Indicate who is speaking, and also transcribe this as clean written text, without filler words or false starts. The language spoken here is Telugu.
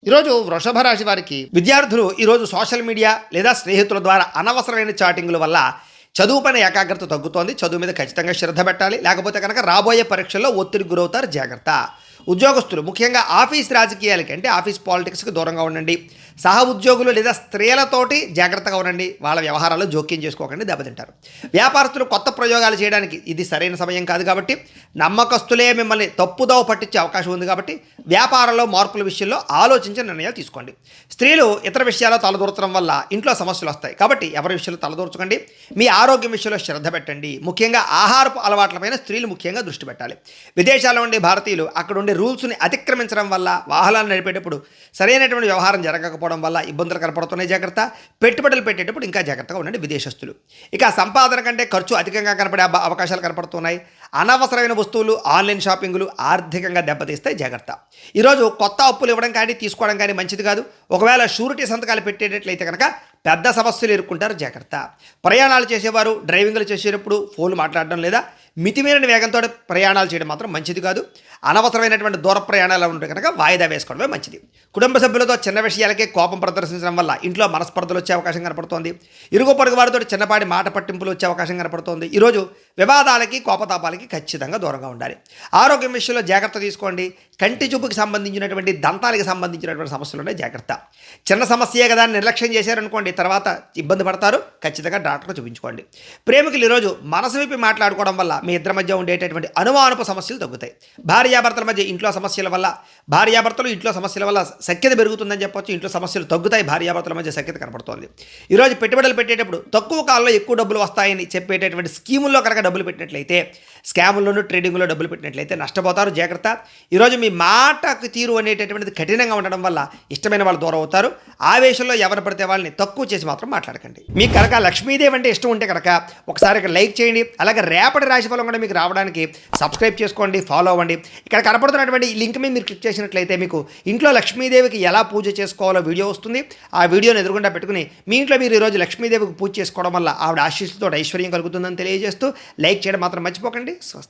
Speaker 1: ఈరోజు వృషభ రాశి వారికి విద్యార్థులు ఈరోజు సోషల్ మీడియా లేదా స్నేహితుల ద్వారా అనవసరమైన చాటింగ్ల వల్ల చదువు పైన ఏకాగ్రత తగ్గుతోంది. చదువు మీద ఖచ్చితంగా శ్రద్ధ పెట్టాలి, లేకపోతే కనుక రాబోయే పరీక్షల్లో ఒత్తిడికి గురవుతారు. జాగ్రత్త. ఉద్యోగస్తులు ముఖ్యంగా ఆఫీస్ రాజకీయాలకి అంటే ఆఫీస్ పాలిటిక్స్కి దూరంగా ఉండండి. సహ ఉద్యోగులు లేదా స్త్రీలతోటి జాగ్రత్తగా ఉండండి. వాళ్ళ వ్యవహారాల్లో జోక్యం చేసుకోకండి, దెబ్బతింటారు. వ్యాపారస్తులు కొత్త ప్రయోగాలు చేయడానికి ఇది సరైన సమయం కాదు కాబట్టి నమ్మకస్తులే మిమ్మల్ని తప్పుదోవ పట్టించే అవకాశం ఉంది కాబట్టి వ్యాపారంలో మార్పుల విషయంలో ఆలోచించిన నిర్ణయాలు తీసుకోండి. స్త్రీలు ఇతర విషయాల్లో తలదూర్చడం వల్ల ఇంట్లో సమస్యలు వస్తాయి కాబట్టి ఎవరి విషయంలో తలదూర్చకండి. మీ ఆరోగ్యం విషయంలో శ్రద్ధ పెట్టండి. ముఖ్యంగా ఆహారపు అలవాట్లపైన స్త్రీలు ముఖ్యంగా దృష్టి పెట్టాలి. విదేశాల్లో ఉండే భారతీయులు అక్కడ ఉండే రూల్స్ని అతిక్రమించడం వల్ల వాహనాలు నడిపేటప్పుడు సరైనటువంటి వ్యవహారం జరగకపోవడం వల్ల ఇబ్బందులు కనపడుతున్నాయి. జాగ్రత్త. పెట్టుబడులు పెట్టేటప్పుడు ఇంకా జాగ్రత్తగా ఉండండి విదేశస్తులు. ఇక సంపాదన కంటే ఖర్చు అధికంగా కనపడే అవకాశాలు కనపడుతున్నాయి. అనవసరమైన వస్తువులు, ఆన్లైన్ షాపింగ్లు ఆర్థికంగా దెబ్బతీస్తాయి. జాగ్రత్త. ఈరోజు కొత్త అప్పులు ఇవ్వడం కానీ తీసుకోవడం కానీ మంచిది కాదు. ఒకవేళ షూరిటీ సంతకాలు పెట్టేటట్లయితే కనుక పెద్ద సమస్యలు ఎదుర్కొంటారు. జాగ్రత్త. ప్రయాణాలు చేసేవారు డ్రైవింగ్లు చేసేటప్పుడు ఫోన్లు మాట్లాడడం లేదా మితిమీరిన వేగంతో ప్రయాణాలు చేయడం మాత్రం మంచిది కాదు. అనవసరమైనటువంటి దూర ప్రయాణాలు ఉంటే కనుక వాయిదా వేసుకోవడమే మంచిది. కుటుంబ సభ్యులతో చిన్న విషయాలకే కోపం ప్రదర్శించడం వల్ల ఇంట్లో మనస్పర్ధలు వచ్చే అవకాశం కనపడుతోంది. ఇరుగు పొరుగు వారితో చిన్నపాటి మాట పట్టింపులు వచ్చే అవకాశం కనపడుతోంది. ఈరోజు వివాదాలకి కోపతాపాలకి ఖచ్చితంగా దూరంగా ఉండాలి. ఆరోగ్యం విషయంలో జాగ్రత్త తీసుకోండి. కంటి చూపుకి సంబంధించినటువంటి దంతాలకు సంబంధించినటువంటి సమస్యలు ఉన్నాయి. జాగ్రత్త. చిన్న సమస్యే కదా నిర్లక్ష్యం చేశారనుకోండి, తర్వాత ఇబ్బంది పడతారు. ఖచ్చితంగా డాక్టర్కు చూపించుకోండి. ప్రేమికులు ఈరోజు మనసు విప్పి మాట్లాడుకోవడం వల్ల మీ ఇద్దరి మధ్య ఉండేటటువంటి అనుమానపు సమస్యలు తగ్గుతాయి. భార్యాభర్తల మధ్య ఇంట్లో సమస్యల వల్ల భార్యాభర్తలు ఇంట్లో సమస్యల వల్ల సఖ్యత పెరుగుతుందని చెప్పొచ్చు. ఇంట్లో సమస్యలు తగ్గుతాయి. భార్యాభర్తల మధ్య సఖ్యత కనపడుతోంది. ఈరోజు పెట్టుబడులు పెట్టేటప్పుడు తక్కువ కాలంలో ఎక్కువ డబ్బులు వస్తాయని చెప్పేటటువంటి స్కీముల్లో కనుక డబ్బులు పెట్టినట్లయితే, స్కాముల్లోనూ ట్రేడింగ్లో డబ్బులు పెట్టినట్లయితే నష్టపోతారు. జాగ్రత్త. ఈరోజు మీ మాటకు తీరు అనేటటువంటిది కఠినంగా ఉండడం వల్ల ఇష్టమైన వాళ్ళు దూరం అవుతారు. ఆవేశంలో ఎవరు పడితే వాళ్ళని తక్కువ చేసి మాత్రం మాట్లాడకండి. మీకు కనుక లక్ష్మీదేవి అంటే ఇష్టం ఉంటే కనుక ఒకసారి ఇక్కడ లైక్ చేయండి. అలాగే రేపటి రాశిఫలం కూడా మీకు రావడానికి సబ్స్క్రైబ్ చేసుకోండి, ఫాలో అవ్వండి. ఇక్కడ కనపడుతున్నటువంటి ఈ లింక్ మీద మీరు క్లిక్ చేసినట్లయితే మీకు ఇంట్లో లక్ష్మీదేవికి ఎలా పూజ చేసుకోవాలో వీడియో వస్తుంది. ఆ వీడియోని ఎదురుగుండా పెట్టుకుని మీ ఇంట్లో మీరు ఈరోజు లక్ష్మీదేవికి పూజ చేసుకోవడం వల్ల ఆవిడ ఆశీస్సుతో ఐశ్వర్యం కలుగుతుందని తెలియజేస్తూ లైక్ చేయడం మాత్రం మర్చిపోకండి. స్వస్తి.